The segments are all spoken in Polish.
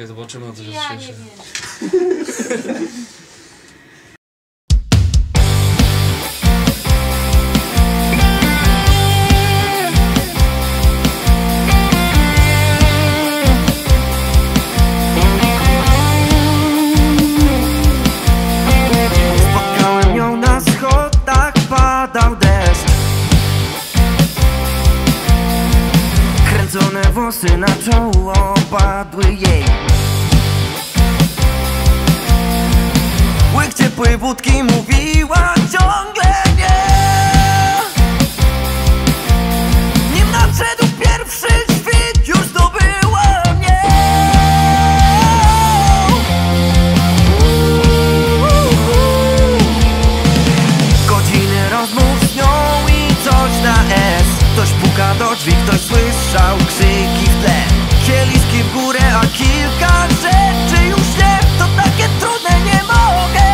Czekaj, zobaczymy na co się Ja nie cieszy. wiem. Spotkałem ją na schodach, padał deszcz. Kręcone włosy na czoło padły jej. Łyk ciepłej wódki, mówiła ciągle nie. Nim nadszedł pierwszy świt, już zdobyła mnie. Godziny rozmów z nią i coś na S. Ktoś puka do drzwi, ktoś słyszał krzyki w tle. Kieliszki w górę, a kilka rzeczy już nie. To takie trudne, nie mogę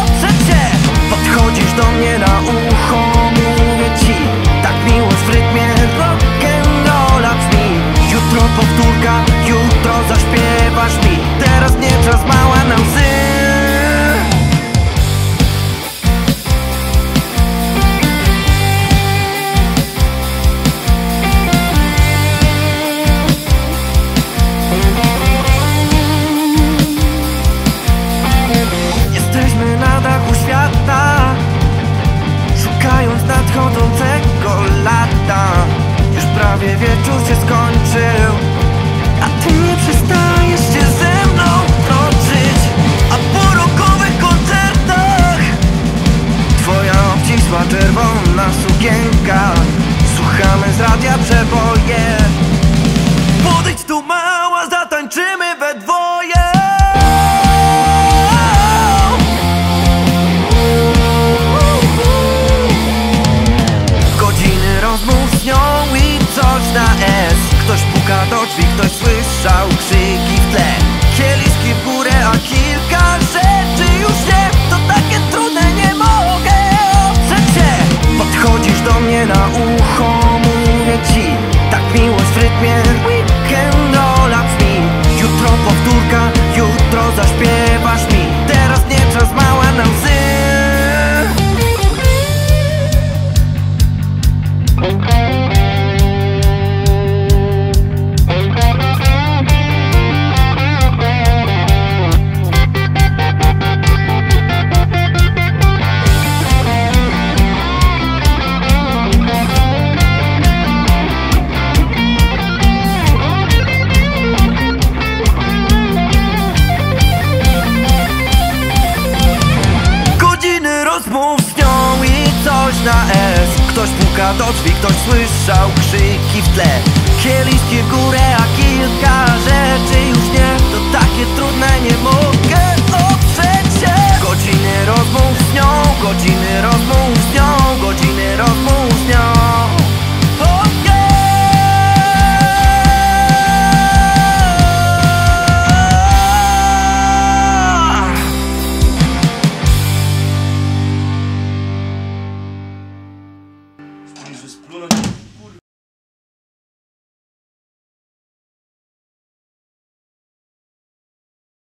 oprzeć się. Podchodzisz do mnie na ucho, mówię ci. Tak miłość w rytmie rock'n'rolla brzmi. Jutro powtórka, jutro zaśpiewasz mi. Teraz nie czas, mała, na łzy. Jesteśmy na dachu świata, szukając nadchodzącego lata. Już prawie wieczór się skończył, a ty nie przestajesz się ze mną toczyć. A po rockowych koncertach twoja obcisła czerwona sukienka. Słuchamy z radia przeboje. Podejdź tu, mała, zatańczymy we dwoje. Godziny rozmów z nią i coś na S. Ktoś puka do drzwi, ktoś słyszał krzyki w tle. Kieliszki w górę, a kilka rzeczy już nie. To takie trudne, nie mogę oprzeć się. Podchodzisz do mnie na ucho, mówię ci. Tak miłość w rytmie rock'n'rolla brzmi. Jutro powtórka, jutro zaśpiewasz mi. Teraz nie czas, mała, na łzy. Godziny rozmów z nią i coś na S. Ktoś puka do drzwi, ktoś słyszał krzyki w tle. Kieliszki w górę, a kilka rzeczy już nie. To takie trudne, nie mogę oprzeć się. Godziny rozmów z nią, godziny rozmów